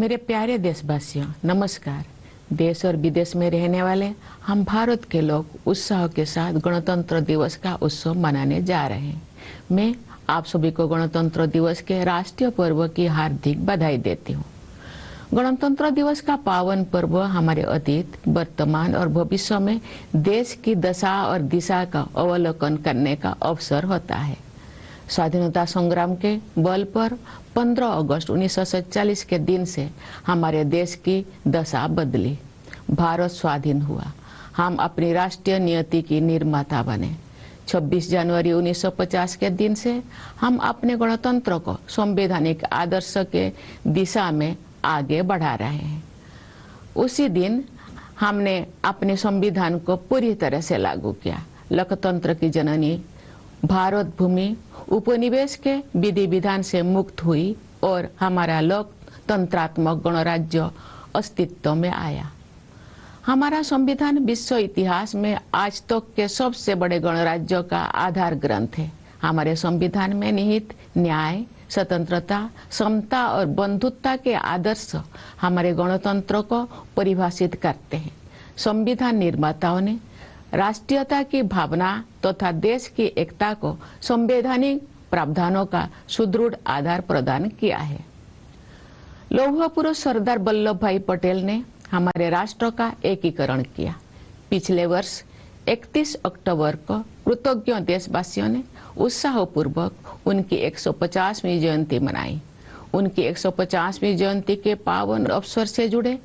मेरे प्यारे देशवासियों, नमस्कार। देश और विदेश में रहने वाले हम भारत के लोग उत्साह के साथ गणतंत्र दिवस का उत्सव मनाने जा रहे हैं। मैं आप सभी को गणतंत्र दिवस के राष्ट्रीय पर्व की हार्दिक बधाई देती हूँ। गणतंत्र दिवस का पावन पर्व हमारे अतीत, वर्तमान और भविष्य में देश की दशा और दिशा का अवलोकन करने का अवसर होता है। स्वाधीनता संग्राम के बल पर 15 अगस्त 1947 के दिन से हमारे देश की दशा बदली। भारत स्वाधीन हुआ। हम अपनी राष्ट्रीय नियति की निर्माता बने। 26 जनवरी 1950 के दिन से हम अपने गणतंत्र को संवैधानिक आदर्श के दिशा में आगे बढ़ा रहे हैं। उसी दिन हमने अपने संविधान को पूरी तरह से लागू किया। लोकतंत्र की जननी भारत भूमि उपनिवेश के विधि विधान से मुक्त हुई और हमारा लोकतंत्रात्मक गणराज्य अस्तित्व में आया। हमारा संविधान विश्व इतिहास में आज तक के सबसे बड़े गणराज्यों का आधार ग्रंथ है। हमारे संविधान में निहित न्याय, स्वतंत्रता, समता और बंधुत्व के आदर्श हमारे गणतंत्र को परिभाषित करते हैं। संविधान निर्माताओं ने राष्ट्रीयता की भावना तथा देश की एकता को संवैधानिक प्रावधानों का सुदृढ़ आधार प्रदान किया है। लौह पुरुष सरदार वल्लभ भाई पटेल ने हमारे राष्ट्र का एकीकरण किया। पिछले वर्ष 31 अक्टूबर को कृतज्ञ देशवासियों ने उत्साहपूर्वक उनकी 150वीं जयंती मनाई। उनकी 150वीं जयंती के पावन अवसर से जुड़े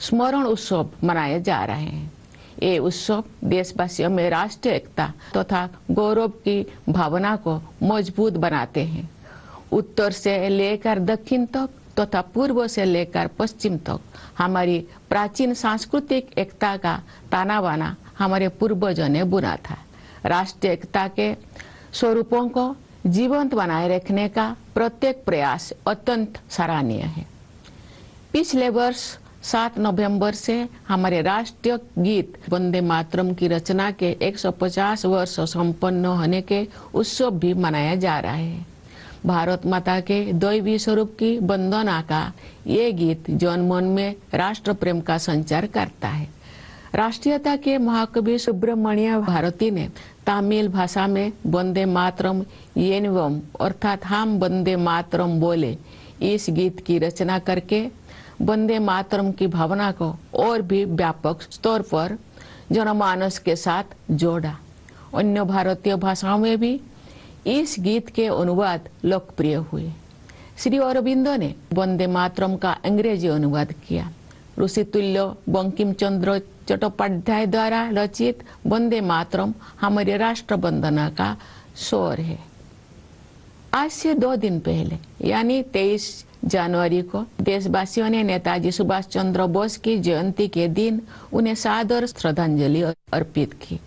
स्मरण उत्सव मनाए जा रहे हैं। ये उत्सव देशवासियों में राष्ट्रीय एकता तथा गौरव की भावना को मजबूत बनाते हैं। उत्तर से लेकर दक्षिण तक तथा पूर्व से लेकर पश्चिम तक हमारी प्राचीन सांस्कृतिक एकता का ताना बाना हमारे पूर्वजों ने बुना था। राष्ट्रीय एकता के स्वरूपों को जीवंत बनाए रखने का प्रत्येक प्रयास अत्यंत सराहनीय है। पिछले वर्ष 7 नवंबर से हमारे राष्ट्रीय गीत वंदे मातरम की रचना के 150 वर्ष संपन्न होने के उत्सव भी मनाया जा रहा है। भारत माता के दैवी स्वरूप की वंदना का ये गीत जनमन में राष्ट्र प्रेम का संचार करता है। राष्ट्रीयता के महाकवि सुब्रमण्य भारती ने तमिल भाषा में वंदे मातरम येनवम अर्थात हम वंदे मातरम बोले इस गीत की रचना करके वंदे मातरम की भावना को और भी व्यापक स्तर पर जनमानस के साथ जोड़ा। अन्य भारतीय भाषाओं में भी इस गीत के अनुवाद लोकप्रिय हुए। श्री अरविंदो ने वंदे मातरम का अंग्रेजी अनुवाद किया। ऋषितुल्य बंकिम चंद्र चट्टोपाध्याय द्वारा रचित वंदे मातरम हमारे राष्ट्र वंदना का स्वर है। आज से 2 दिन पहले यानी 23 जनवरी को देशवासियों ने नेताजी सुभाष चंद्र बोस की जयंती के दिन उन्हें सादर श्रद्धांजलि अर्पित की।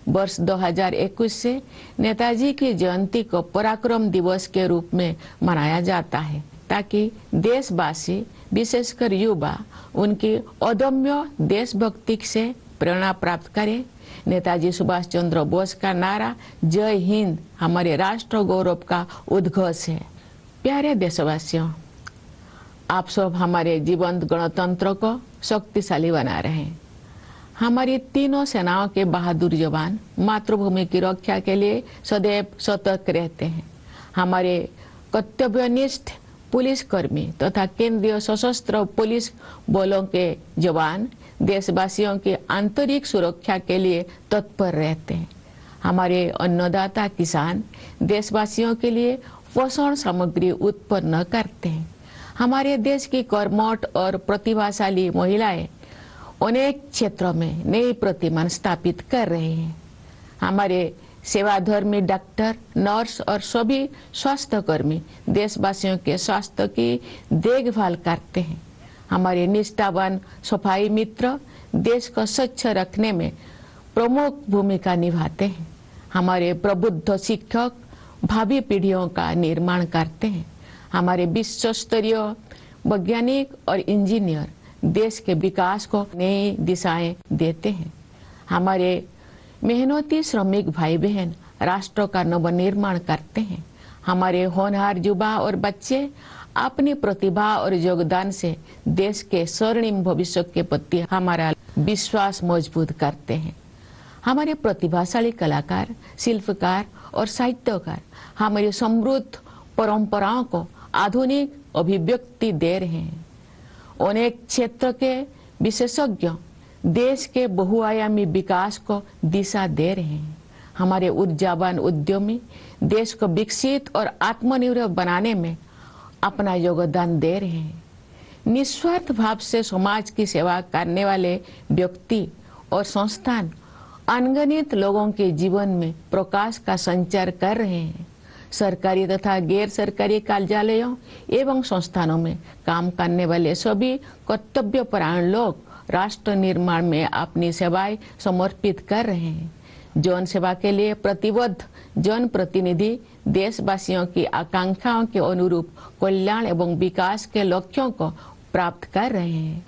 वर्ष 2021 से नेताजी की जयंती को पराक्रम दिवस के रूप में मनाया जाता है ताकि देशवासी विशेषकर युवा उनकी अदम्य देशभक्ति से प्रेरणा प्राप्त करें। नेताजी सुभाष चंद्र बोस का नारा जय हिंद हमारे राष्ट्र गौरव का उद्घोष है। प्यारे देशवासियों, आप सब हमारे जीवंत गणतंत्र को शक्तिशाली बना रहे हैं। हमारी तीनों सेनाओं के बहादुर जवान मातृभूमि की रक्षा के लिए सदैव सतर्क रहते हैं। हमारे कर्तव्यनिष्ठ पुलिसकर्मी तथा केंद्रीय सशस्त्र पुलिस बलों के जवान देशवासियों की आंतरिक सुरक्षा के लिए तत्पर रहते हैं। हमारे अन्नदाता किसान देशवासियों के लिए पोषण सामग्री उत्पन्न करते हैं। हमारे देश की कर्मठ और प्रतिभाशाली महिलाएं अनेक क्षेत्रों में नई प्रतिमान स्थापित कर रहे हैं। हमारे सेवाधर्मी डॉक्टर, नर्स और सभी स्वास्थ्यकर्मी देशवासियों के स्वास्थ्य की देखभाल करते हैं। हमारे निष्ठावान सफाई मित्र देश को स्वच्छ रखने में प्रमुख भूमिका निभाते हैं। हमारे प्रबुद्ध शिक्षक भावी पीढ़ियों का निर्माण करते हैं। हमारे विश्व स्तरीय वैज्ञानिक और इंजीनियर देश के विकास को नई दिशाएं देते हैं। हमारे मेहनती श्रमिक भाई बहन राष्ट्र का नवनिर्माण करते हैं। हमारे होनहार युवा और बच्चे अपनी प्रतिभा और योगदान से देश के स्वर्णिम भविष्य के प्रति हमारा विश्वास मजबूत करते हैं। हमारे प्रतिभाशाली कलाकार, शिल्पकार और साहित्यकार हमारी समृद्ध परंपराओं को आधुनिक अभिव्यक्ति दे रहे हैं। अनेक क्षेत्र के विशेषज्ञ देश के बहुआयामी विकास को दिशा दे रहे हैं। हमारे ऊर्जावान उद्यमी देश को विकसित और आत्मनिर्भर बनाने में अपना योगदान दे रहे हैं। निस्वार्थ भाव से समाज की सेवा करने वाले व्यक्ति और संस्थान अनगिनत लोगों के जीवन में प्रकाश का संचार कर रहे हैं। सरकारी तथा गैर सरकारी कार्यालयों एवं संस्थानों में काम करने वाले सभी कर्तव्यपरायण लोग राष्ट्र निर्माण में अपनी सेवाएं समर्पित कर रहे हैं। जन सेवा के लिए प्रतिबद्ध जन प्रतिनिधि देशवासियों की आकांक्षाओं के अनुरूप कल्याण एवं विकास के लक्ष्यों को प्राप्त कर रहे हैं।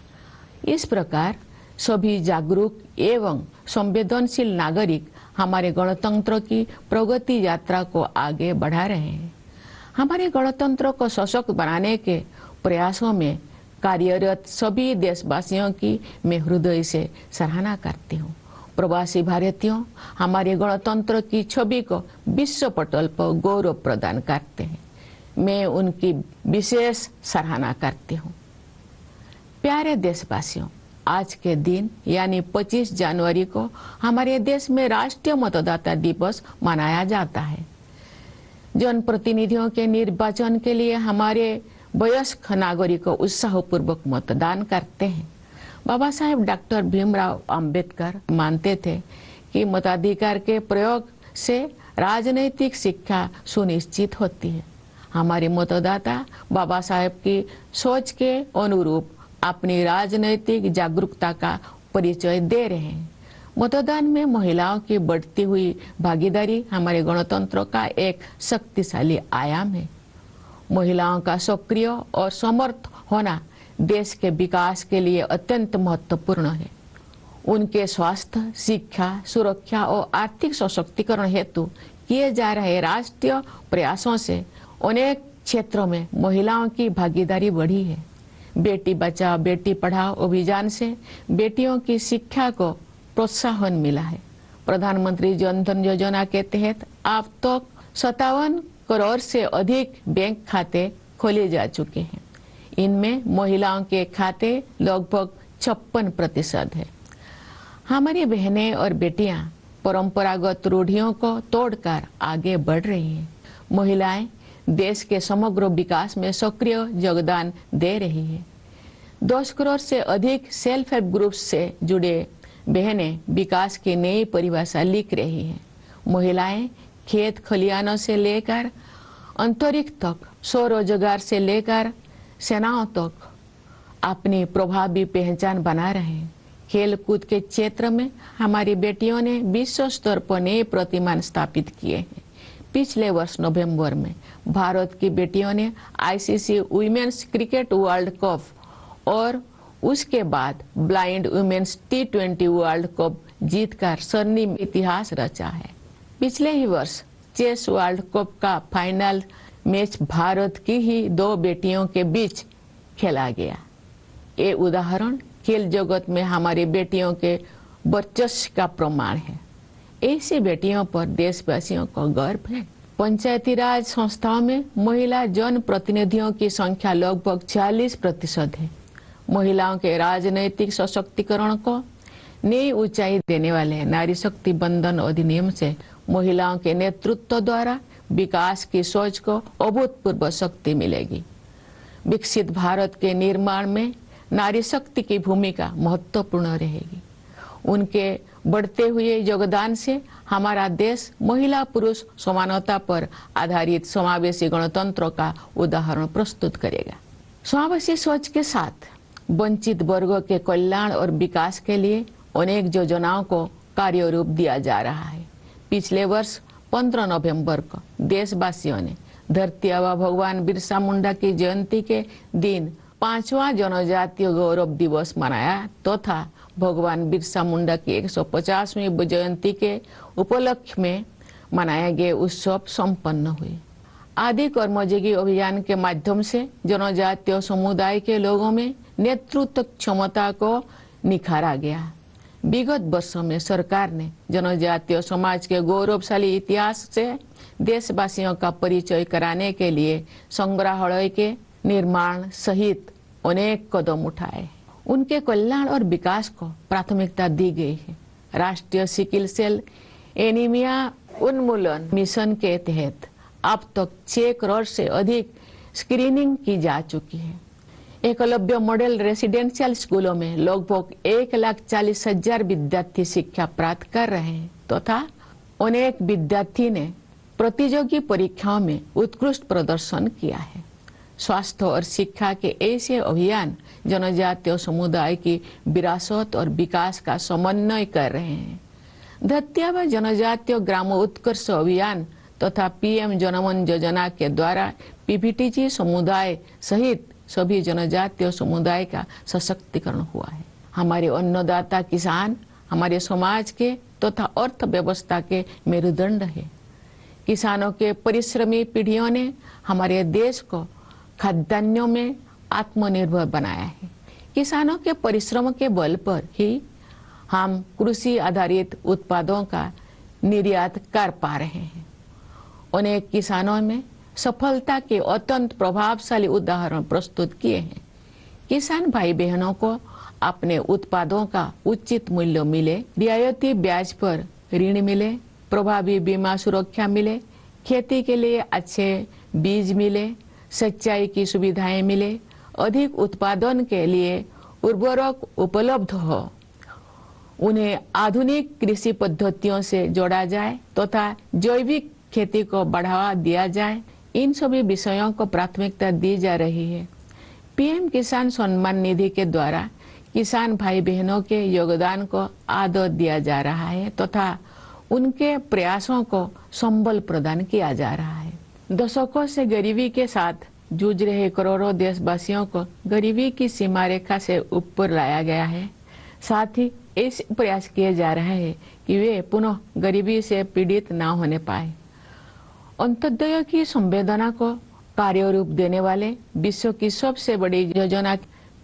इस प्रकार सभी जागरूक एवं संवेदनशील नागरिक हमारे गणतंत्र की प्रगति यात्रा को आगे बढ़ा रहे हैं। हमारे गणतंत्र को सशक्त बनाने के प्रयासों में कार्यरत सभी देशवासियों की मैं हृदय से सराहना करती हूँ। प्रवासी भारतीयों हमारे गणतंत्र की छवि को विश्व पटल पर गौरव प्रदान करते हैं। मैं उनकी विशेष सराहना करती हूँ। प्यारे देशवासियों, आज के दिन यानी 25 जनवरी को हमारे देश में राष्ट्रीय मतदाता दिवस मनाया जाता है। जनप्रतिनिधियों के निर्वाचन के लिए हमारे वयस्क नागरिकों उत्साहपूर्वक मतदान करते हैं। बाबा साहेब डॉक्टर भीमराव अंबेडकर मानते थे कि मताधिकार के प्रयोग से राजनैतिक शिक्षा सुनिश्चित होती है। हमारे मतदाता बाबा साहेब की सोच के अनुरूप अपनी राजनैतिक जागरूकता का परिचय दे रहे हैं। मतदान में महिलाओं की बढ़ती हुई भागीदारी हमारे गणतंत्र का एक शक्तिशाली आयाम है। महिलाओं का सक्रिय और समर्थ होना देश के विकास के लिए अत्यंत महत्वपूर्ण है। उनके स्वास्थ्य, शिक्षा, सुरक्षा और आर्थिक सशक्तिकरण हेतु किए जा रहे राष्ट्रीय प्रयासों से अनेक क्षेत्रों में महिलाओं की भागीदारी बढ़ी है। बेटी बचाओ बेटी पढ़ाओ अभियान से बेटियों की शिक्षा को प्रोत्साहन मिला है। प्रधानमंत्री जन धन योजना के तहत अब तक 57 करोड़ से अधिक बैंक खाते खोले जा चुके हैं। इनमें महिलाओं के खाते लगभग 56% है। हमारी बहनें और बेटियां परंपरागत रूढ़ियों को तोड़कर आगे बढ़ रही हैं। महिलाएं देश के समग्र विकास में सक्रिय योगदान दे रही है। 10 करोड़ से अधिक सेल्फ हेल्प ग्रुप से जुड़े बहनें विकास की नई परिभाषा लिख रही हैं। महिलाएं खेत खलिहानों से लेकर अंतरिक्ष तक, स्वरोजगार से लेकर सेनाओं तक अपनी प्रभावी पहचान बना रहे हैं। खेल कूद के क्षेत्र में हमारी बेटियों ने विश्व स्तर पर नए प्रतिमान स्थापित किए हैं। पिछले वर्ष नवंबर में भारत की बेटियों ने ICC women's cricket world cup और उसके बाद blind women's T20 world cup जीतकर स्वर्णिम इतिहास रचा है। पिछले ही वर्ष चेस वर्ल्ड कप का फाइनल मैच भारत की ही 2 बेटियों के बीच खेला गया। ये उदाहरण खेल जगत में हमारी बेटियों के वर्चस्व का प्रमाण है। ऐसी बेटियों पर देशवासियों को गर्व है। पंचायती राज संस्थाओं में महिला जन प्रतिनिधियों की संख्या लगभग 40% है। महिलाओं के राजनैतिक सशक्तिकरण को नई ऊंचाई देने वाले नारी शक्ति बंधन अधिनियम से महिलाओं के नेतृत्व द्वारा विकास की सोच को अभूतपूर्व शक्ति मिलेगी। विकसित भारत के निर्माण में नारी शक्ति की भूमिका महत्वपूर्ण रहेगी। उनके बढ़ते हुए योगदान से हमारा देश महिला पुरुष समानता पर आधारित समावेशी गणतंत्र का उदाहरण प्रस्तुत करेगा। समावेशी सोच के साथ वंचित वर्गों के कल्याण और विकास के लिए अनेक योजनाओं को कार्य रूप दिया जा रहा है। पिछले वर्ष 15 नवंबर को देशवासियों ने धरती आबा भगवान बिरसा मुंडा की जयंती के दिन 5वां जनजातीय गौरव दिवस मनाया तथा भगवान बिरसा मुंडा की 150वीं जयंती के उपलक्ष्य में मनाए गए उत्सव संपन्न हुए। आदि कर्मयोगी अभियान के माध्यम से जनजातीय समुदाय के लोगों में नेतृत्व क्षमता को निखारा गया। विगत वर्षों में सरकार ने जनजातीय समाज के गौरवशाली इतिहास से देशवासियों का परिचय कराने के लिए संग्रहालय के निर्माण सहित अनेक कदम उठाए। उनके कल्याण और विकास को प्राथमिकता दी गई है। राष्ट्रीय सिकल सेल एनीमिया उन्मूलन मिशन के तहत अब तक 6 करोड़ से अधिक स्क्रीनिंग की जा चुकी है। एकलव्य मॉडल रेसिडेंशियल स्कूलों में लगभग 1,40,000 विद्यार्थी शिक्षा प्राप्त कर रहे हैं तथा अनेक विद्यार्थी ने प्रतियोगी परीक्षाओं में उत्कृष्ट प्रदर्शन किया है। स्वास्थ्य और शिक्षा के ऐसे अभियान जनजातीय समुदाय की विरासत और विकास का समन्वय कर रहे हैं। धत्यावा जनजातीय ग्राम उत्कर्ष अभियान तथा पीएम जनमन योजना के द्वारा पीपीटीजी समुदाय सहित सभी जनजातीय समुदाय का सशक्तिकरण हुआ है। हमारे अन्नदाता किसान हमारे समाज के तथा अर्थव्यवस्था के मेरुदंड है। किसानों के परिश्रमी पीढ़ियों ने हमारे देश को खाद्यान्नों में आत्मनिर्भर बनाया है। किसानों के परिश्रम के बल पर ही हम कृषि आधारित उत्पादों का निर्यात कर पा रहे हैं। अनेक किसानों में सफलता के अत्यंत प्रभावशाली उदाहरण प्रस्तुत किए हैं। किसान भाई बहनों को अपने उत्पादों का उचित मूल्य मिले, रियायती ब्याज पर ऋण मिले, प्रभावी बीमा सुरक्षा मिले, खेती के लिए अच्छे बीज मिले, सिंचाई की सुविधाएं मिले, अधिक उत्पादन के लिए उर्वरक उपलब्ध हो, उन्हें आधुनिक कृषि पद्धतियों से जोड़ा जाए तथा जैविक खेती को बढ़ावा दिया जाए। इन सभी विषयों को प्राथमिकता दी जा रही है। पीएम किसान सम्मान निधि के द्वारा किसान भाई बहनों के योगदान को आदर दिया जा रहा है तथा उनके प्रयासों को संबल प्रदान किया जा रहा है। दशकों से गरीबी के साथ जूझ रहे करोड़ों देशवासियों को गरीबी की सीमा रेखा से ऊपर लाया गया है। साथ ही ऐसे प्रयास किए जा रहे हैं कि वे पुनः गरीबी से पीड़ित न होने पाए। अंत्योदय की संवेदना को कार्य रूप देने वाले विश्व की सबसे बड़ी योजना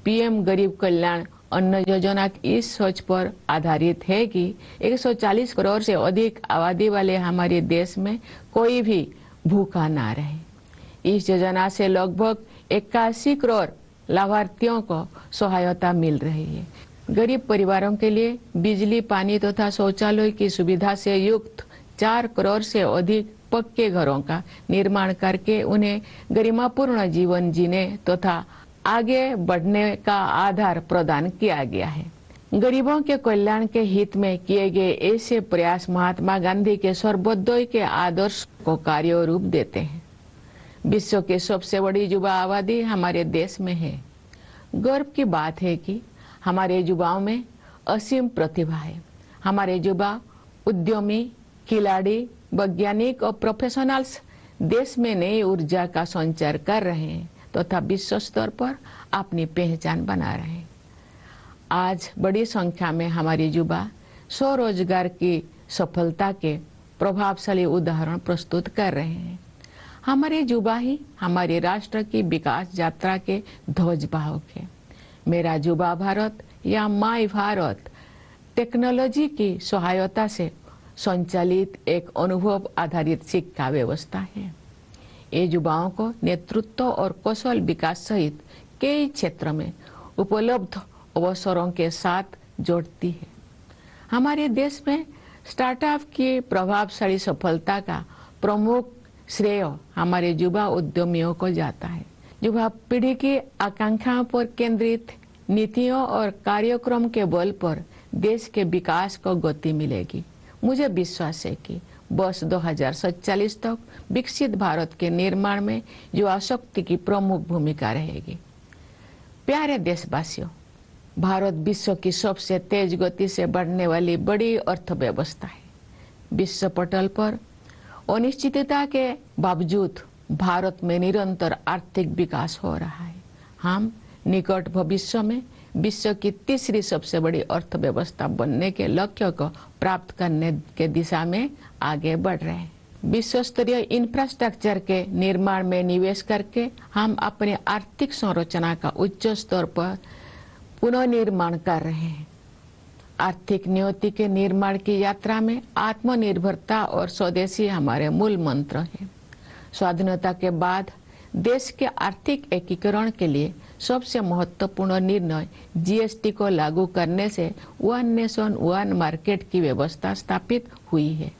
पीएम गरीब कल्याण अन्न योजना इस सोच पर आधारित है कि 140 करोड़ से अधिक आबादी वाले हमारे देश में कोई भी भूखा ना रहे। इस योजना से लगभग 81 करोड़ लाभार्थियों को सहायता मिल रही है। गरीब परिवारों के लिए बिजली, पानी तथा शौचालय की सुविधा से युक्त 4 करोड़ से अधिक पक्के घरों का निर्माण करके उन्हें गरिमापूर्ण जीवन जीने तथा आगे बढ़ने का आधार प्रदान किया गया है। गरीबों के कल्याण के हित में किए गए ऐसे प्रयास महात्मा गांधी के सर्वोदय के आदर्श को कार्य रूप देते हैं। विश्व की सबसे बड़ी युवा आबादी हमारे देश में है। गर्व की बात है कि हमारे युवाओं में असीम प्रतिभा है। हमारे युवा उद्यमी, खिलाड़ी, वैज्ञानिक और प्रोफेशनल्स देश में नई ऊर्जा का संचार कर रहे हैं तथा विश्व स्तर पर अपनी पहचान बना रहे हैं। आज बड़ी संख्या में हमारे युवा स्वरोजगार की सफलता के प्रभावशाली उदाहरण प्रस्तुत कर रहे हैं। हमारे युवा ही हमारे राष्ट्र की विकास यात्रा के ध्वजवाहक है। मेरा युवा भारत या माई भारत टेक्नोलॉजी की सहायता से संचालित एक अनुभव आधारित शिक्षा व्यवस्था है। ये युवाओं को नेतृत्व और कौशल विकास सहित कई क्षेत्र में उपलब्ध अवसरों के साथ जोड़ती है। हमारे देश में स्टार्टअप की प्रभावशाली सफलता का प्रमुख श्रेय हमारे युवा उद्यमियों को जाता है। युवा पीढ़ी की आकांक्षाओं पर केंद्रित नीतियों और कार्यक्रम के बल पर देश के विकास को गति मिलेगी। मुझे विश्वास है कि वर्ष 2047 तक विकसित भारत के निर्माण में युवा शक्ति की प्रमुख भूमिका रहेगी। प्यारे देशवासियों, भारत विश्व की सबसे तेज गति से बढ़ने वाली बड़ी अर्थव्यवस्था है। विश्व पटल पर अनिश्चितता के बावजूद भारत में निरंतर आर्थिक विकास हो रहा है। हम निकट भविष्य में विश्व की तीसरी सबसे बड़ी अर्थव्यवस्था बनने के लक्ष्य को प्राप्त करने के दिशा में आगे बढ़ रहे हैं। विश्व स्तरीय इंफ्रास्ट्रक्चर के निर्माण में निवेश करके हम अपने आर्थिक संरचना का उच्च स्तर पर पुनर्निर्माण कर रहे हैं। आर्थिक नियति के निर्माण की यात्रा में आत्मनिर्भरता और स्वदेशी हमारे मूल मंत्र हैं। स्वाधीनता के बाद देश के आर्थिक एकीकरण के लिए सबसे महत्वपूर्ण निर्णय जीएसटी को लागू करने से वन नेशन वन मार्केट की व्यवस्था स्थापित हुई है।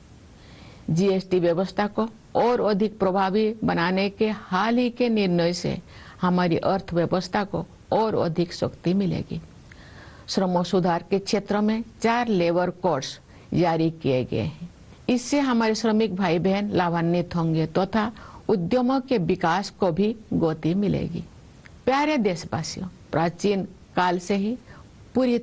जीएसटी व्यवस्था को और अधिक प्रभावी बनाने के हाल ही के निर्णय से हमारी अर्थव्यवस्था को और अधिक शक्ति मिलेगी। श्रम सुधार के क्षेत्र में 4 लेबर कोड्स जारी किए गए हैं। इससे हमारे श्रमिक भाई बहन लाभान्वित होंगे तथा उद्यमों के विकास को भी गति मिलेगी। प्यारे देशवासियों, प्राचीन काल से ही पूरी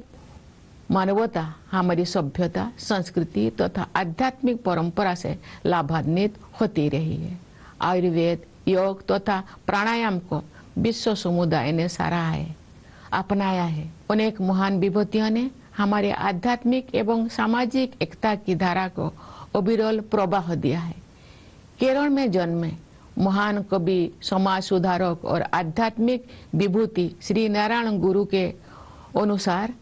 मानवता हमारी सभ्यता, संस्कृति तथा आध्यात्मिक परंपरा से लाभान्वित होती रही है। आयुर्वेद, योग तथा प्राणायाम को विश्व समुदाय ने सराहा है, अपनाया है। अनेक महान विभूतियों ने हमारे आध्यात्मिक एवं सामाजिक एकता की धारा को अविरल प्रवाह दिया है। केरल में जन्मे महान कवि, समाज सुधारक और आध्यात्मिक विभूति श्री नारायण गुरु के अनुसार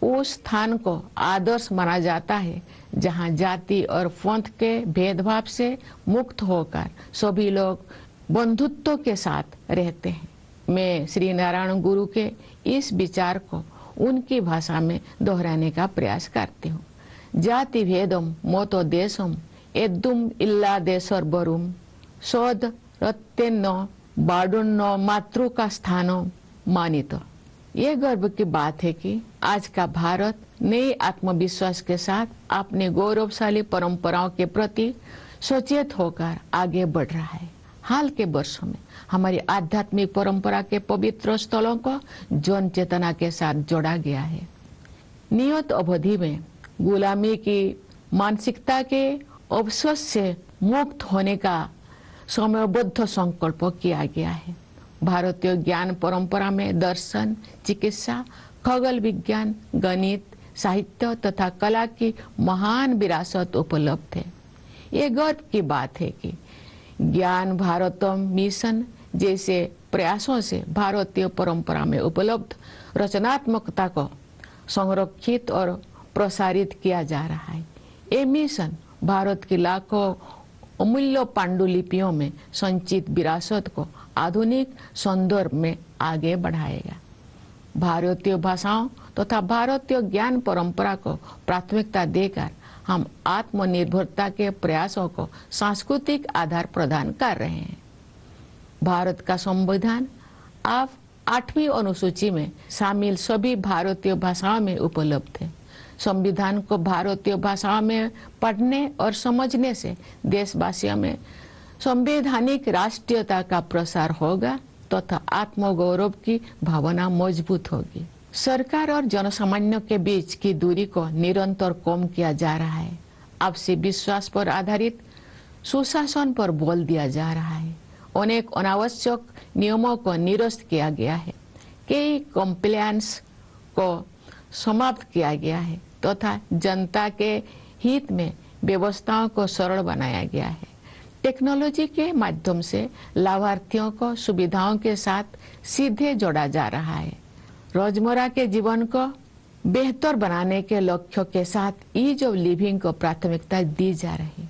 उस स्थान को आदर्श माना जाता है जहां जाति और पंथ के भेदभाव से मुक्त होकर सभी लोग बंधुत्व के साथ रहते हैं। मैं श्री नारायण गुरु के इस विचार को उनकी भाषा में दोहराने का प्रयास करती हूँ। जाति भेदम मोतो देशम एद्दुम इल्ला देशर बरुम सोद रत्तेन्न बाडुन्न मातृ का स्थानो मानित। ये गर्व की बात है कि आज का भारत नए आत्मविश्वास के साथ अपने गौरवशाली परंपराओं के प्रति सचेत होकर आगे बढ़ रहा है। हाल के वर्षों में हमारी आध्यात्मिक परंपरा के पवित्र स्थलों को जन चेतना के साथ जोड़ा गया है। नियत अवधि में गुलामी की मानसिकता के अवशोष से मुक्त होने का समयबद्ध संकल्प किया गया है। भारतीय ज्ञान परंपरा में दर्शन, चिकित्सा, खगोल विज्ञान, गणित, साहित्य तथा कला की महान विरासत उपलब्ध है। ये गर्व की बात है कि ज्ञान भारतम मिशन जैसे प्रयासों से भारतीय परंपरा में उपलब्ध रचनात्मकता को संरक्षित और प्रसारित किया जा रहा है। ये मिशन भारत की लाखों अमूल्य पांडुलिपियों में संचित विरासत को आधुनिक संदर्भ में आगे बढ़ाएगा। भारतीय भाषाओं तथा भारतीय ज्ञान परंपरा को प्राथमिकता देकर हम आत्मनिर्भरता के प्रयासों को सांस्कृतिक आधार प्रदान कर रहे हैं। भारत का संविधान अब 8वीं अनुसूची में शामिल सभी भारतीय भाषाओं में उपलब्ध है। संविधान को भारतीय भाषाओं में पढ़ने और समझने से देशवासियों में संवैधानिक राष्ट्रीयता का प्रसार होगा तथा आत्मगौरव की भावना मजबूत होगी। सरकार और जनसामान्य के बीच की दूरी को निरंतर कम किया जा रहा है। आपसी विश्वास पर आधारित सुशासन पर बल दिया जा रहा है। अनेक अनावश्यक नियमों को निरस्त किया गया है। कई कंप्लायंस को समाप्त किया गया है तथा जनता के हित में व्यवस्थाओं को सरल बनाया गया है। टेक्नोलॉजी के माध्यम से लाभार्थियों को सुविधाओं के साथ सीधे जोड़ा जा रहा है। रोजमर्रा के जीवन को बेहतर बनाने के लक्ष्यों के साथ ईज ऑफ लिविंग को प्राथमिकता दी जा रही।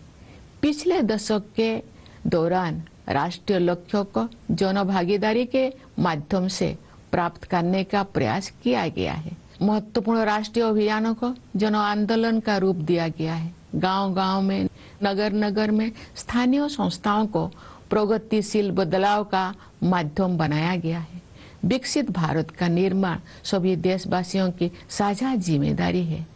पिछले दशक के दौरान राष्ट्रीय लक्ष्यों को जन भागीदारी के माध्यम से प्राप्त करने का प्रयास किया गया है। महत्वपूर्ण राष्ट्रीय अभियानों को जन आंदोलन का रूप दिया गया है। गांव-गांव में, नगर-नगर में स्थानीय संस्थाओं को प्रगतिशील बदलाव का माध्यम बनाया गया है। विकसित भारत का निर्माण सभी देशवासियों की साझा जिम्मेदारी है।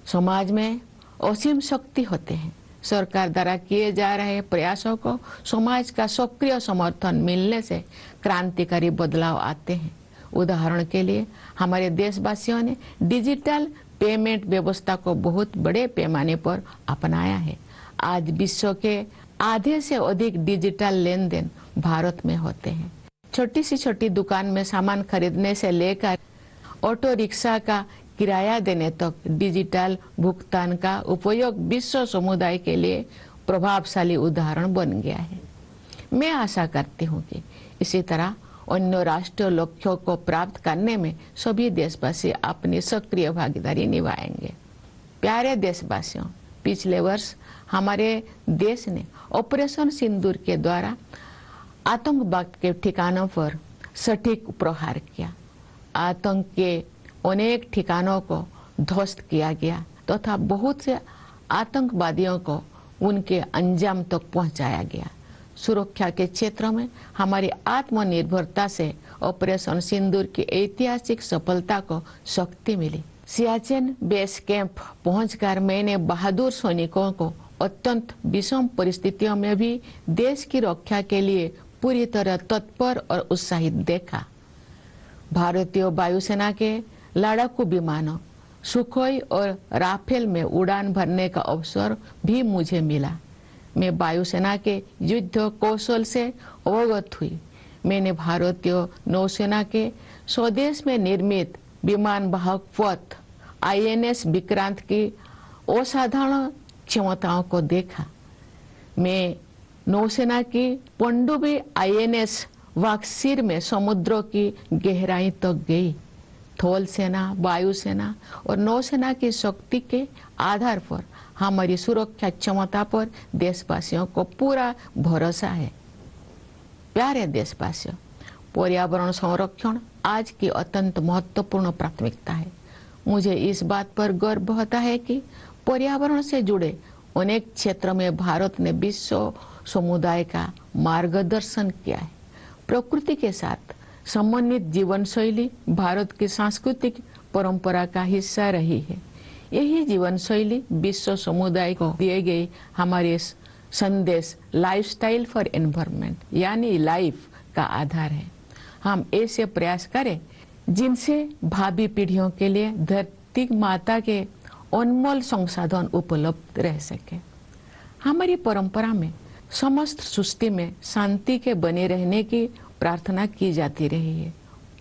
समाज में असीम शक्ति होते हैं। सरकार द्वारा किए जा रहे प्रयासों को समाज का सक्रिय समर्थन मिलने से क्रांतिकारी बदलाव आते हैं। उदाहरण के लिए हमारे देशवासियों ने डिजिटल पेमेंट व्यवस्था को बहुत बड़े पैमाने पर अपनाया है। आज विश्व के आधे से अधिक डिजिटल लेन देन भारत में होते हैं। छोटी सी छोटी दुकान में सामान खरीदने से लेकर ऑटो रिक्शा का किराया देने तक डिजिटल भुगतान का उपयोग विश्व समुदाय के लिए प्रभावशाली उदाहरण बन गया है। मैं आशा करती हूँ कि इसी तरह अन्य राष्ट्रीय लक्ष्यों को प्राप्त करने में सभी देशवासी अपनी सक्रिय भागीदारी निभाएंगे। प्यारे देशवासियों, पिछले वर्ष हमारे देश ने ऑपरेशन सिंदूर के द्वारा आतंकवाद के ठिकानों पर सटीक प्रहार किया। आतंक के अनेक ठिकानों को ध्वस्त किया गया तथा बहुत से आतंकवादियों को उनके अंजाम तक पहुंचाया गया। सुरक्षा के क्षेत्र में हमारी आत्मनिर्भरता से ऑपरेशन सिंदूर की ऐतिहासिक सफलता को शक्ति मिली। सियाचिन बेस कैंप पहुंचकर मैंने बहादुर सैनिकों को अत्यंत विषम परिस्थितियों में भी देश की रक्षा के लिए पूरी तरह तत्पर और उत्साहित देखा। भारतीय वायुसेना के लड़ाकू विमानों सुखोई और राफेल में उड़ान भरने का अवसर भी मुझे मिला। मैं वायुसेना के युद्ध कौशल से अवगत हुई। मैंने भारतीय नौसेना के स्वदेश में निर्मित विमान वाहक पथ INS विक्रांत की असाधारण क्षमताओं को देखा। मैं नौसेना की पनडुब्बी INS वाक्सीर में समुद्रों की गहराई तक गई। थल सेना, वायुसेना और नौसेना की शक्ति के आधार पर हमारी सुरक्षा क्षमता पर देशवासियों को पूरा भरोसा है। प्यारे देशवासियों, पर्यावरण संरक्षण आज की अत्यंत महत्वपूर्ण प्राथमिकता है। मुझे इस बात पर गर्व होता है कि पर्यावरण से जुड़े अनेक क्षेत्रों में भारत ने विश्व समुदाय का मार्गदर्शन किया है। प्रकृति के साथ समन्वित जीवन शैली भारत की सांस्कृतिक परंपरा का हिस्सा रही है। यही जीवन शैली विश्व समुदाय को दिए गए हमारे संदेश लाइफस्टाइल फॉर एनवायरनमेंट यानी लाइफ का आधार है। हम ऐसे प्रयास करें जिनसे भावी पीढ़ियों के लिए धरती माता के अनमोल संसाधन उपलब्ध रह सके। हमारी परंपरा में समस्त सृष्टि में शांति के बने रहने की प्रार्थना की जाती रही है।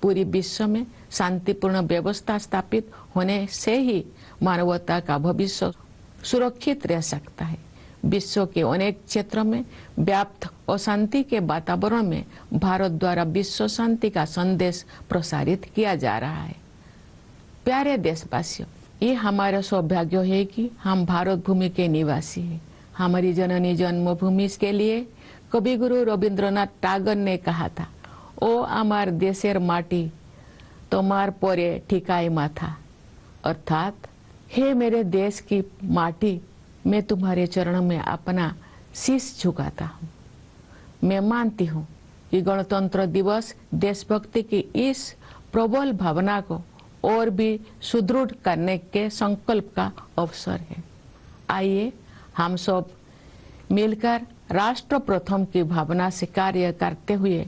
पूरी विश्व में शांतिपूर्ण व्यवस्था स्थापित होने से ही मानवता का भविष्य सुरक्षित रह सकता है। विश्व के अनेक क्षेत्रों में व्याप्त अशांति के वातावरण में भारत द्वारा विश्व शांति का संदेश प्रसारित किया जा रहा है। प्यारे देशवासियों, ये हमारा सौभाग्य है कि हम भारत भूमि के निवासी हैं। हमारी जननी जन्मभूमि के लिए कवि गुरु रविंद्रनाथ टैगोर ने कहा था, ओ आमार देशेर माटी तोमार परे ठिकाई माथा, अर्थात हे मेरे देश की माटी, मैं तुम्हारे चरणों में अपना शीश झुकाता हूँ। मैं मानती हूँ कि गणतंत्र दिवस देशभक्ति की इस प्रबल भावना को और भी सुदृढ़ करने के संकल्प का अवसर है। आइए हम सब मिलकर राष्ट्र प्रथम की भावना से कार्य करते हुए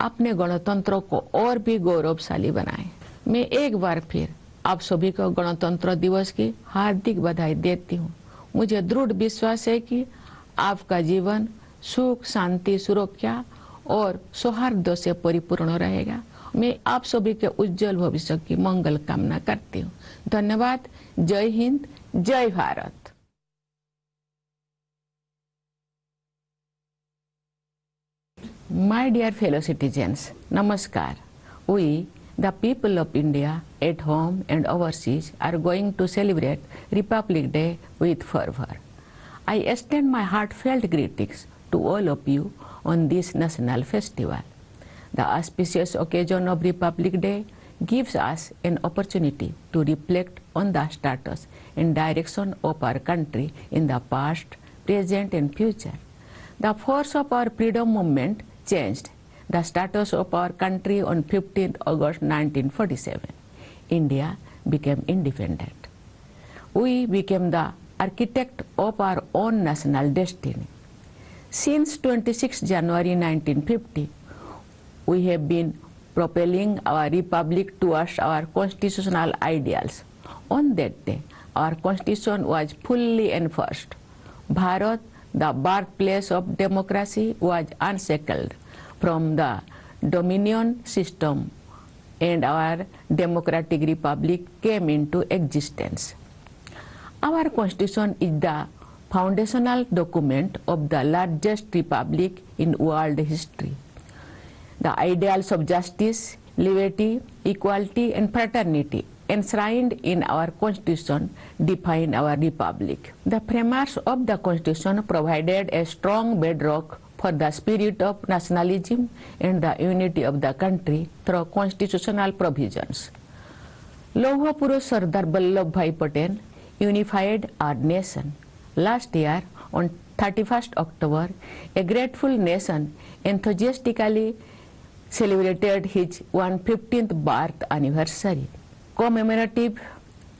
अपने गणतंत्र को और भी गौरवशाली बनाएं। मैं एक बार फिर आप सभी को गणतंत्र दिवस की हार्दिक बधाई देती हूँ। मुझे दृढ़ विश्वास है कि आपका जीवन सुख, शांति, सुरक्षा और सौहार्द से परिपूर्ण रहेगा। मैं आप सभी के उज्जवल भविष्य की मंगल कामना करती हूँ। धन्यवाद। जय हिंद, जय Bharat. My dear fellow citizens, Namaskar. We, the people of India, at home and overseas, are going to celebrate Republic Day with fervor. I extend my heartfelt greetings to all of you on this national festival. The auspicious occasion of Republic Day gives us an opportunity to reflect on the status and direction of our country in the past, present and future. The force of our freedom movement changed the status of our country on 15th August 1947. India became independent. We became the architect of our own national destiny. Since 26 January 1950, we have been propelling our republic towards our constitutional ideals. On that day, our constitution was fully enforced. Bharat, the birthplace of democracy, was unshackled from the dominion system and our democratic republic came into existence. Our constitution is the foundational document of the largest republic in world history. The ideals of justice, liberty, equality, and fraternity enshrined in our Constitution define our republic. The framers of the Constitution provided a strong bedrock for the spirit of nationalism and the unity of the country through constitutional provisions. Lauha Purush Sardar Vallabhbhai Patel unified our nation. Last year, on 31st October, a grateful nation enthusiastically celebrated his 115th birth anniversary. Commemorative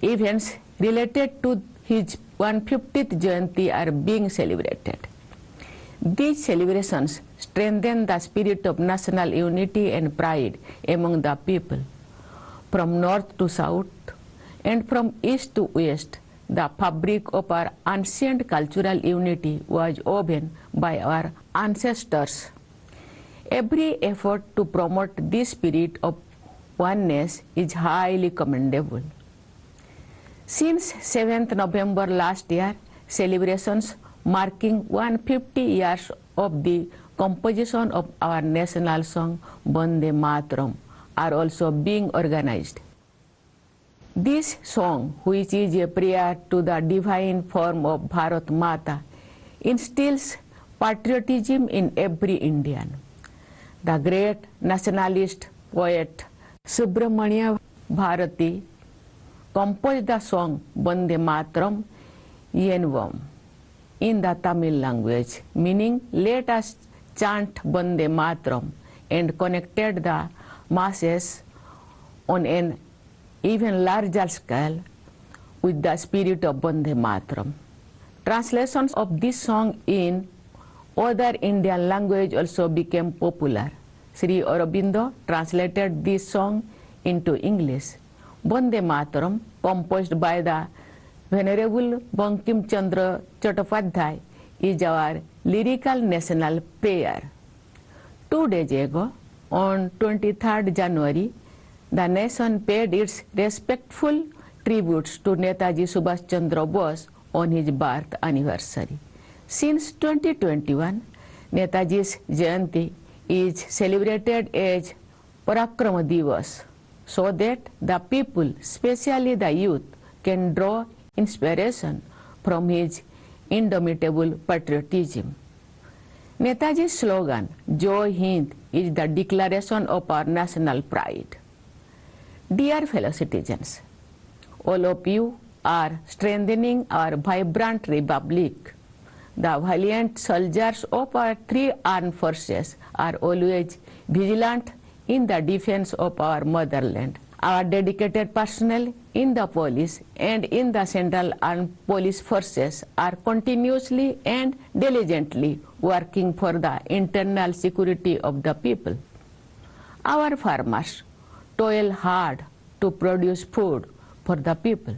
events related to his 150th Jayanti are being celebrated. These celebrations strengthen the spirit of national unity and pride among the people. From north to south and from east to west, the fabric of our ancient cultural unity was woven by our ancestors. Every effort to promote this spirit of oneness is highly commendable. Since 7th November last year, celebrations marking 150 years of the composition of our national song Vande Mataram are also being organized. This song, which is a prayer to the divine form of Bharat Mata, instills patriotism in every Indian. The great nationalist poet Subramanya Bharati composed the song Vande Mataram Yenvam in the Tamil language, meaning let us chant Vande Mataram, and connected the masses on an even larger scale with the spirit of Vande Mataram. Translations of this song in other Indian language also became popular. Sri Aurobindo translated this song into English. Vande Mataram, composed by the Venerable Bankim Chandra Chattopadhyay, is our lyrical national prayer. 2 days ago, on 23rd January, the nation paid its respectful tributes to Netaji Subhash Chandra Bose on his birth anniversary. Since 2021, Netaji's Jayanti is celebrated as Parakrama Divas, so that the people, especially the youth, can draw inspiration from his indomitable patriotism. Netaji's slogan, Jai Hind, is the declaration of our national pride. Dear fellow citizens, all of you are strengthening our vibrant republic. The valiant soldiers of our 3 armed forces are always vigilant in the defense of our motherland. Our dedicated personnel in the police and in the Central Armed Police Forces are continuously and diligently working for the internal security of the people. Our farmers toil hard to produce food for the people.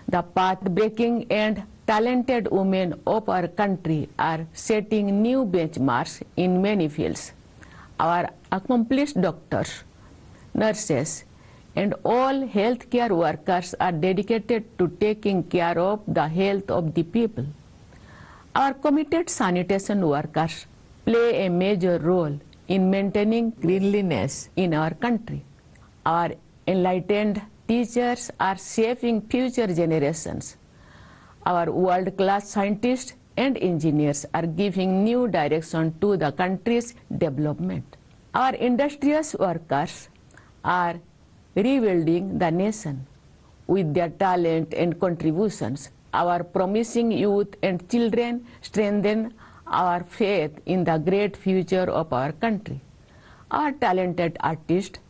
The path-breaking and talented women of our country are setting new benchmarks in many fields. Our accomplished doctors, nurses, and all healthcare workers are dedicated to taking care of the health of the people. Our committed sanitation workers play a major role in maintaining cleanliness in our country. Our enlightened teachers are shaping future generations. Our world-class scientists and engineers are giving new direction to the country's development. Our industrious workers are rebuilding the nation. With their talent and contributions, our promising youth and children strengthen our faith in the great future of our country. Our talented artists,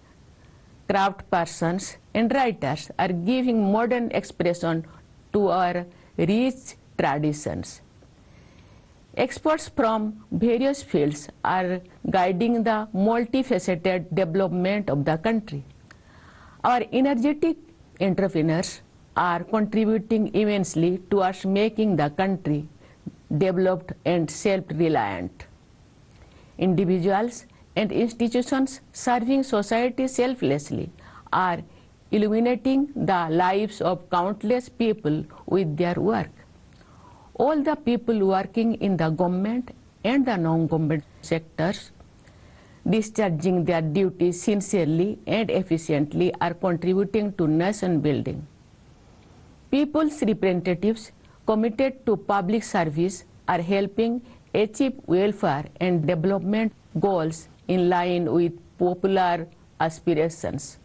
craftspersons, and writers are giving modern expression to our rich traditions. Experts from various fields are guiding the multifaceted development of the country. Our energetic entrepreneurs are contributing immensely towards making the country developed and self-reliant. Individuals and institutions serving society selflessly are illuminating the lives of countless people with their work. All the people working in the government and the non-government sectors discharging their duties sincerely and efficiently are contributing to nation building. People's representatives committed to public service are helping achieve welfare and development goals in line with popular aspirations.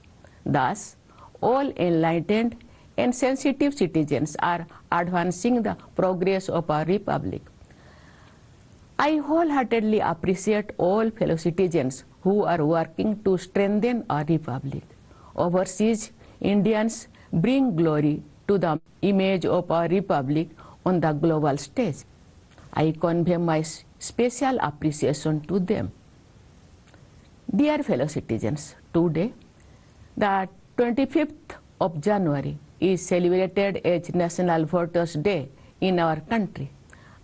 Thus, all enlightened and sensitive citizens are advancing the progress of our republic. I wholeheartedly appreciate all fellow citizens who are working to strengthen our republic. Overseas Indians bring glory to the image of our republic on the global stage. I convey my special appreciation to them. Dear fellow citizens, today, the 25th of January is celebrated as National Voters' Day in our country.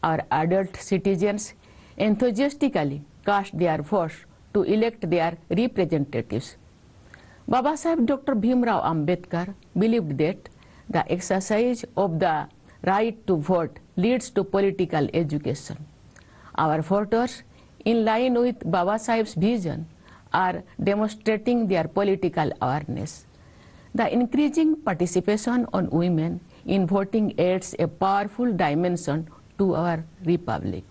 Our adult citizens enthusiastically cast their votes to elect their representatives. Babasaheb Dr. Bhimrao Ambedkar believed that the exercise of the right to vote leads to political education. Our voters, in line with Babasaheb's vision, are demonstrating their political awareness. The increasing participation on women in voting adds a powerful dimension to our republic.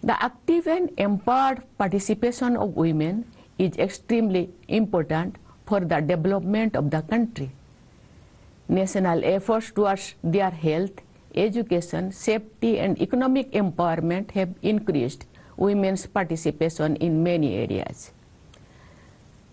The active and empowered participation of women is extremely important for the development of the country. National efforts towards their health, education, safety, and economic empowerment have increased women's participation in many areas.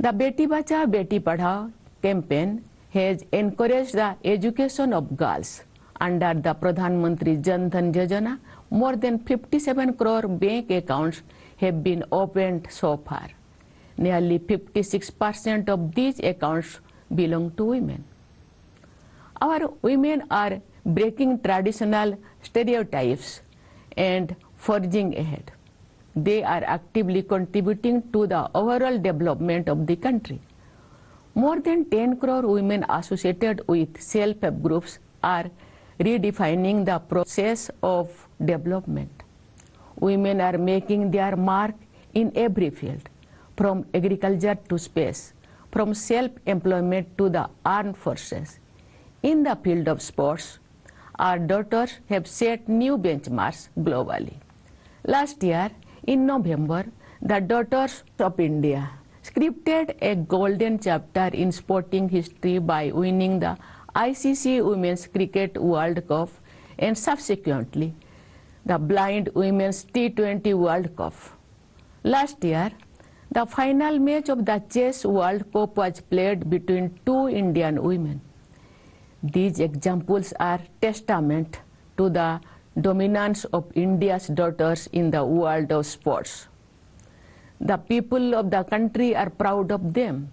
The Beti Bachao Beti Padhao campaign has encouraged the education of girls. Under the Pradhan Mantri Jan Dhan Yojana, more than 57 crore bank accounts have been opened so far. Nearly 56% of these accounts belong to women. Our women are breaking traditional stereotypes and forging ahead. They are actively contributing to the overall development of the country. More than 10 crore women associated with self-help groups are redefining the process of development. Women are making their mark in every field, from agriculture to space, from self-employment to the armed forces. In the field of sports, our daughters have set new benchmarks globally. Last year, in November, the Daughters of India scripted a golden chapter in sporting history by winning the ICC Women's Cricket World Cup and subsequently the Blind Women's T20 World Cup. Last year, the final match of the Chess World Cup was played between two Indian women. These examples are testament to the dominance of India's daughters in the world of sports. The people of the country are proud of them.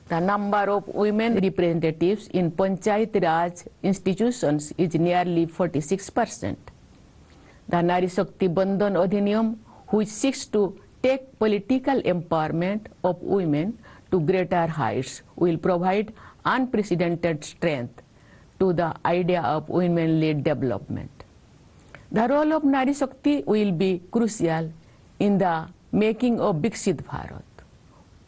The number of women representatives in Panchayat Raj institutions is nearly 46%. The Nari Shakti Bandhan Adhiniyam, which seeks to take political empowerment of women to greater heights, will provide unprecedented strength to the idea of women-led development. The role of Nari Shakti will be crucial in the making of Viksit Bharat.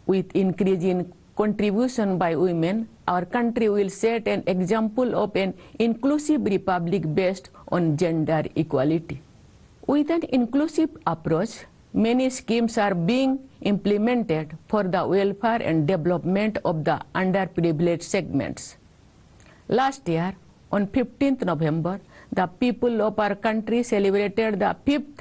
With increasing contribution by women, our country will set an example of an inclusive republic based on gender equality. With an inclusive approach, many schemes are being implemented for the welfare and development of the underprivileged segments. Last year, on 15th November, the people of our country celebrated the 5th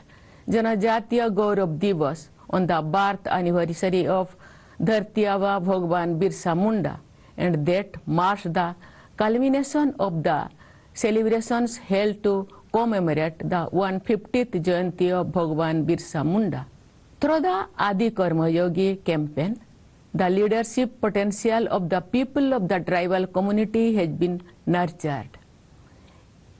Janajatiya Gaurav Divas on the birth anniversary of Dharti Aba Bhagwan Birsa Munda, and that marks the culmination of the celebrations held to commemorate the 150th Jayanti of Bhagwan Birsa Munda. Through the Adi Karma Yogi campaign, the leadership potential of the people of the tribal community has been nurtured.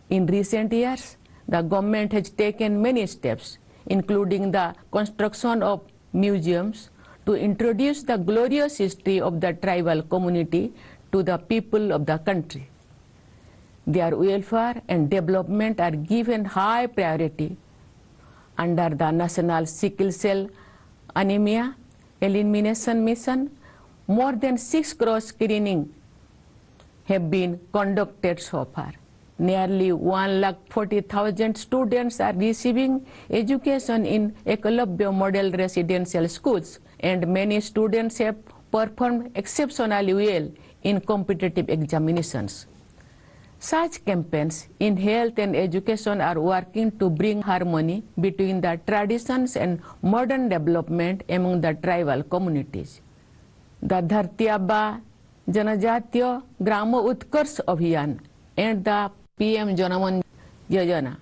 In recent years, the government has taken many steps, including the construction of museums, to introduce the glorious history of the tribal community to the people of the country. Their welfare and development are given high priority under the National Sickle Cell Anemia Elimination Mission. More than 6 crore screenings have been conducted so far. Nearly 140,000 students are receiving education in Eklavya Model Residential Schools, and many students have performed exceptionally well in competitive examinations. Such campaigns in health and education are working to bring harmony between the traditions and modern development among the tribal communities. The Dharti Aaba Janajatiya Grama Utkarsh Abhiyan and the PM Janaman Yojana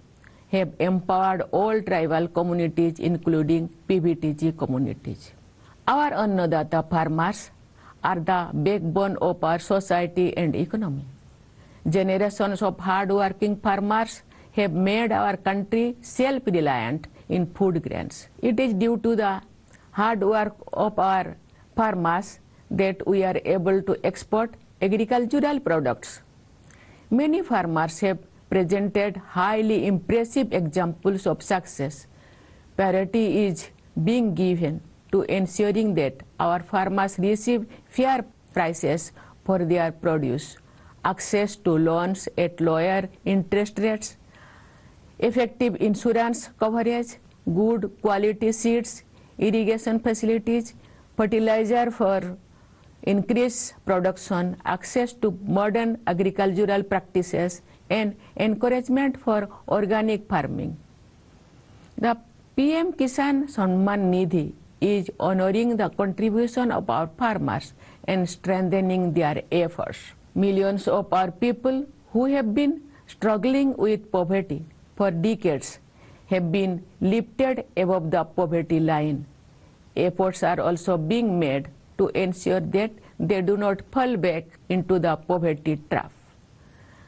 have empowered all tribal communities, including PBTG communities. Our Annadata farmers are the backbone of our society and economy. Generations of hard-working farmers have made our country self-reliant in food grains. It is due to the hard work of our farmers that we are able to export agricultural products. Many farmers have presented highly impressive examples of success. Priority is being given to ensuring that our farmers receive fair prices for their produce, access to loans at lower interest rates, effective insurance coverage, good quality seeds, irrigation facilities, fertilizer for increased production, access to modern agricultural practices, and encouragement for organic farming. The PM Kisan Samman Nidhi is honoring the contribution of our farmers and strengthening their efforts. Millions of our people who have been struggling with poverty for decades have been lifted above the poverty line. Efforts are also being made to ensure that they do not fall back into the poverty trap.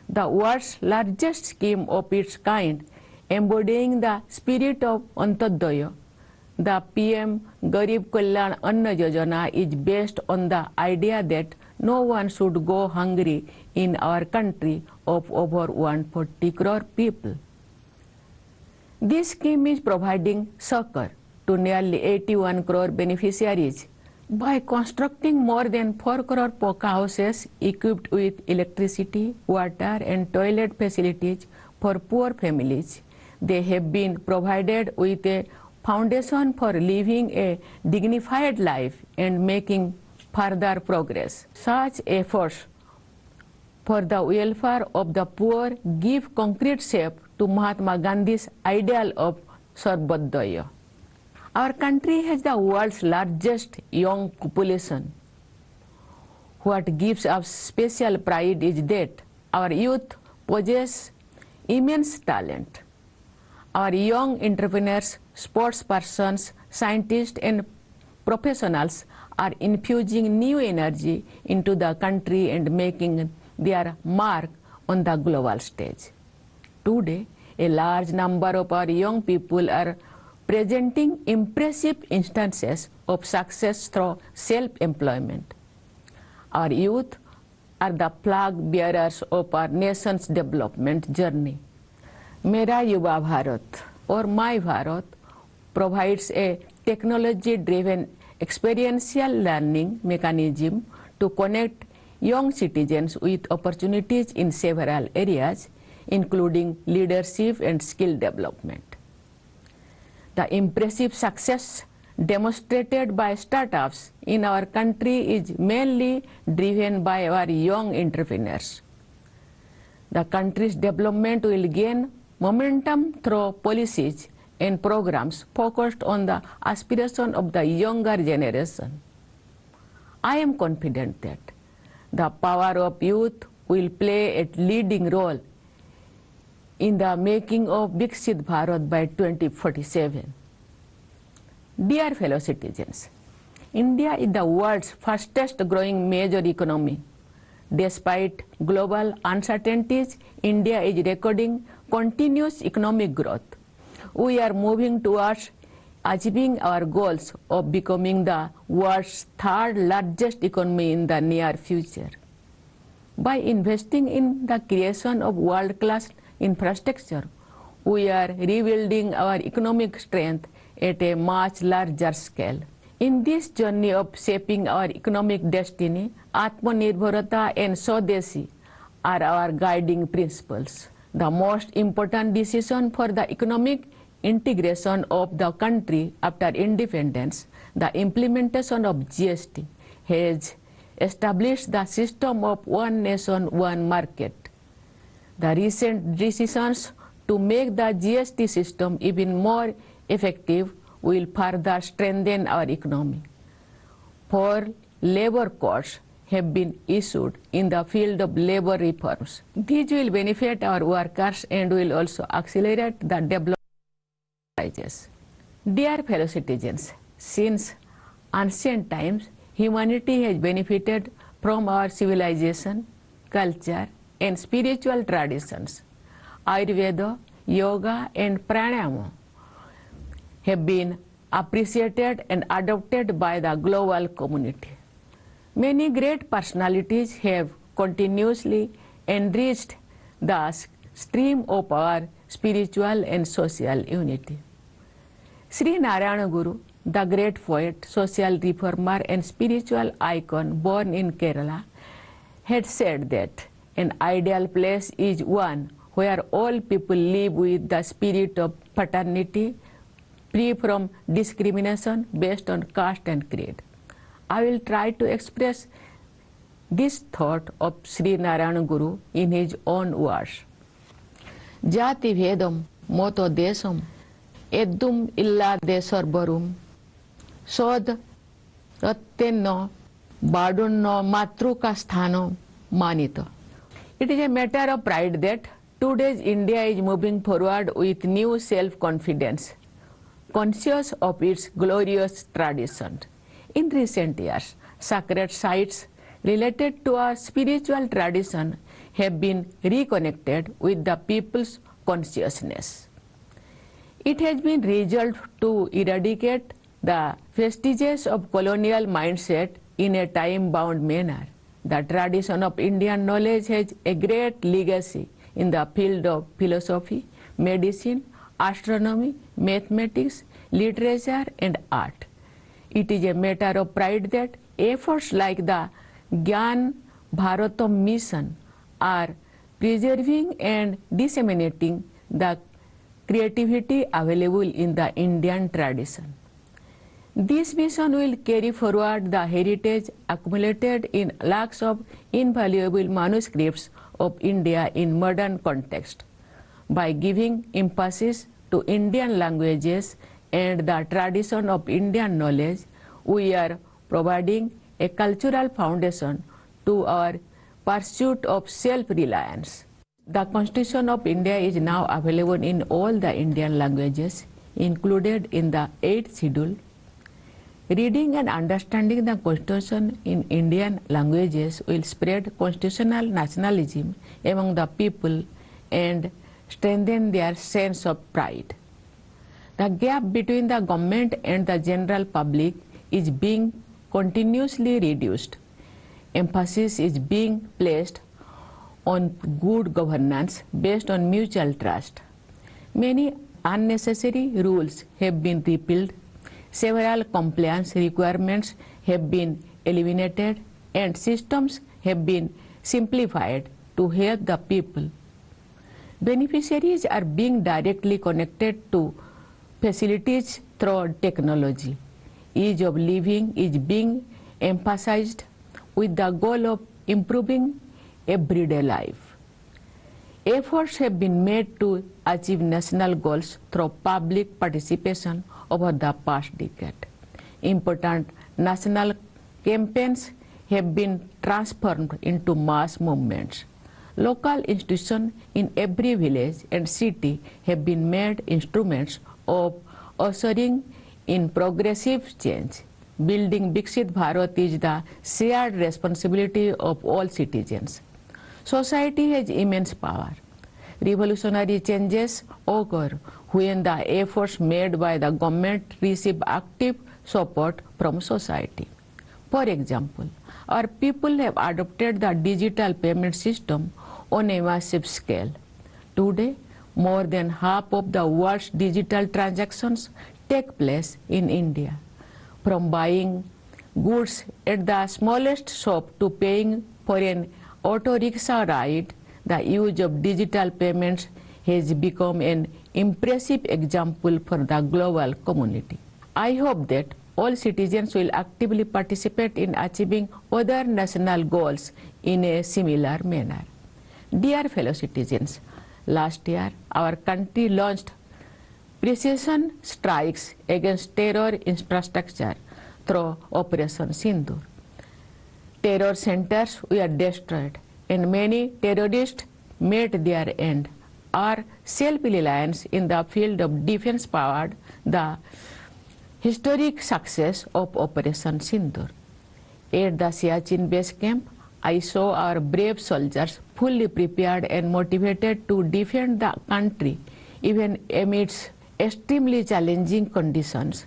The world's largest scheme of its kind, embodying the spirit of Antyodaya, the PM Garib Kalyan Anna Yojana, is based on the idea that no one should go hungry in our country of over 140 crore people. This scheme is providing succor to nearly 81 crore beneficiaries by constructing more than 4 crore Poka houses equipped with electricity, water and toilet facilities for poor families. They have been provided with a foundation for living a dignified life and making further progress. Such efforts for the welfare of the poor give concrete shape to Mahatma Gandhi's ideal of Sarvodaya. Our country has the world's largest young population. What gives us special pride is that our youth possess immense talent. Our young entrepreneurs, sports persons, scientists and professionals are infusing new energy into the country and making their mark on the global stage. Today, a large number of our young people are presenting impressive instances of success through self-employment. Our youth are the flag bearers of our nation's development journey. Mera Yuva Bharat or My Bharat provides a technology-driven experiential learning mechanism to connect young citizens with opportunities in several areas, including leadership and skill development. The impressive success demonstrated by startups in our country is mainly driven by our young entrepreneurs. The country's development will gain momentum through policies and programs focused on the aspiration of the younger generation. I am confident that the power of youth will play a leading role in the making of Viksit Bharat by 2047. Dear fellow citizens, India is the world's fastest growing major economy. Despite global uncertainties, India is recording continuous economic growth. We are moving towards achieving our goals of becoming the world's third largest economy in the near future. By investing in the creation of world-class infrastructure, we are rebuilding our economic strength at a much larger scale. In this journey of shaping our economic destiny, Atmanirbharata and Swadeshi are our guiding principles. The most important decision for the economic integration of the country after independence, the implementation of GST, has established the system of one nation, one market. The recent decisions to make the GST system even more effective will further strengthen our economy. 4 labor codes have been issued in the field of labor reforms. These will benefit our workers and will also accelerate the development. Dear fellow citizens, since ancient times, humanity has benefited from our civilization, culture, and spiritual traditions. Ayurveda, yoga, and pranayama have been appreciated and adopted by the global community. Many great personalities have continuously enriched the stream of our spiritual and social unity. Sri Narayana Guru, the great poet, social reformer, and spiritual icon born in Kerala, had said that an ideal place is one where all people live with the spirit of fraternity, free from discrimination based on caste and creed. I will try to express this thought of Sri Narayana Guru in his own words. Jati Vedam Moto Desam Edum illa Desarbarum Sod Rattenno Badunno Matruka Sthano Manito. It is a matter of pride that today's India is moving forward with new self-confidence, conscious of its glorious traditions. In recent years, sacred sites related to our spiritual tradition have been reconnected with the people's consciousness. It has been resolved to eradicate the vestiges of colonial mindset in a time-bound manner. The tradition of Indian knowledge has a great legacy in the field of philosophy, medicine, astronomy, mathematics, literature, and art. It is a matter of pride that efforts like the Gyan Bharatam mission are preserving and disseminating the creativity available in the Indian tradition. This mission will carry forward the heritage accumulated in lakhs of invaluable manuscripts of India in modern context. By giving emphasis to Indian languages and the tradition of Indian knowledge, we are providing a cultural foundation to our pursuit of self-reliance. The Constitution of India is now available in all the Indian languages, included in the 8th schedule. Reading and understanding the Constitution in Indian languages will spread constitutional nationalism among the people and strengthen their sense of pride. The gap between the government and the general public is being continuously reduced. Emphasis is being placed on good governance based on mutual trust. Many unnecessary rules have been repealed, several compliance requirements have been eliminated, and systems have been simplified to help the people. Beneficiaries are being directly connected to facilities through technology. Ease of living is being emphasized with the goal of improving everyday life. Efforts have been made to achieve national goals through public participation over the past decade. Important national campaigns have been transformed into mass movements. Local institutions in every village and city have been made instruments of ushering in progressive change. Building Viksit Bharat is the shared responsibility of all citizens. Society has immense power. Revolutionary changes occur when the efforts made by the government receive active support from society. For example, our people have adopted the digital payment system on a massive scale. Today, more than half of the world's digital transactions take place in India. From buying goods at the smallest shop to paying for an auto rickshaw ride, the use of digital payments has become an impressive example for the global community. I hope that all citizens will actively participate in achieving other national goals in a similar manner. Dear fellow citizens, last year our country launched precision strikes against terror infrastructure through Operation Sindoor. Terror centers were destroyed and many terrorists met their end. Our self-reliance in the field of defense powered the historic success of Operation Sindoor. At the Siachen base camp, I saw our brave soldiers fully prepared and motivated to defend the country even amidst extremely challenging conditions.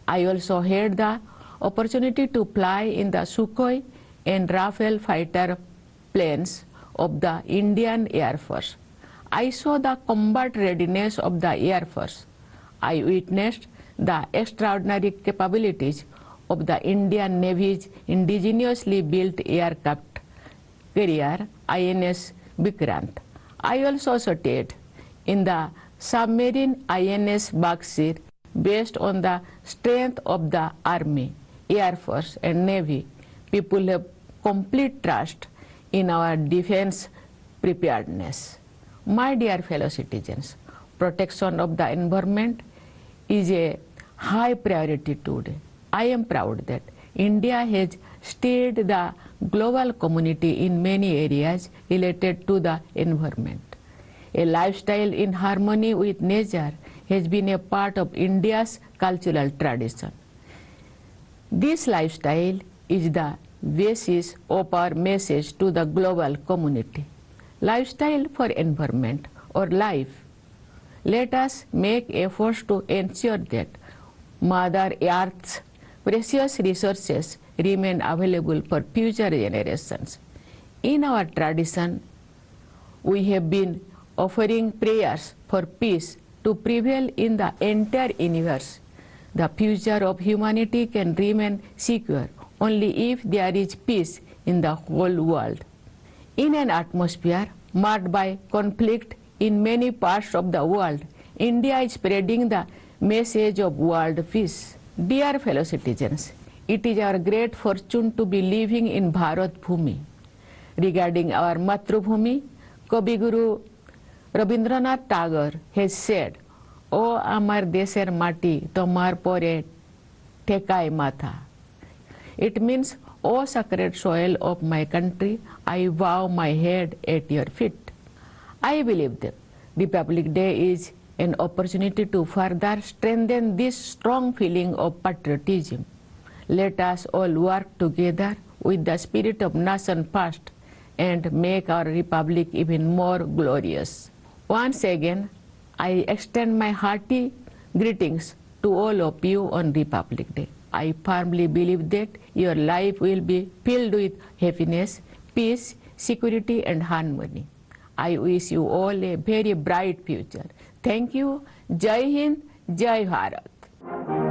I also had the opportunity to fly in the Sukhoi and Rafale fighter planes of the Indian Air Force. I saw the combat readiness of the Air Force. I witnessed the extraordinary capabilities of the Indian Navy's indigenously built aircraft carrier INS Vikrant. I also studied in the submarine INS Bagsir based on the strength of the Army, Air Force and Navy. People have complete trust in our defense preparedness. My dear fellow citizens, protection of the environment is a high priority today. I am proud that India has steered the global community in many areas related to the environment. A lifestyle in harmony with nature has been a part of India's cultural tradition. This lifestyle is the basis of our message to the global community. Lifestyle for environment or life. Let us make efforts to ensure that Mother Earth's precious resources remain available for future generations. In our tradition, we have been offering prayers for peace to prevail in the entire universe. The future of humanity can remain secure only if there is peace in the whole world. In an atmosphere marked by conflict in many parts of the world, India is spreading the message of world peace. Dear fellow citizens, it is our great fortune to be living in Bharat Bhumi. Regarding our Matrubhumi, Kavi Guru Rabindranath Tagore has said, "O amar desher mati, tomar pore thekai matha." It means, "O sacred soil of my country, I bow my head at your feet." I believe that Republic Day is an opportunity to further strengthen this strong feeling of patriotism. Let us all work together with the spirit of nation first and make our republic even more glorious. Once again, I extend my hearty greetings to all of you on Republic Day. I firmly believe that your life will be filled with happiness, peace, security and harmony. I wish you all a very bright future. Thank you. Jai Hind, Jai Bharat.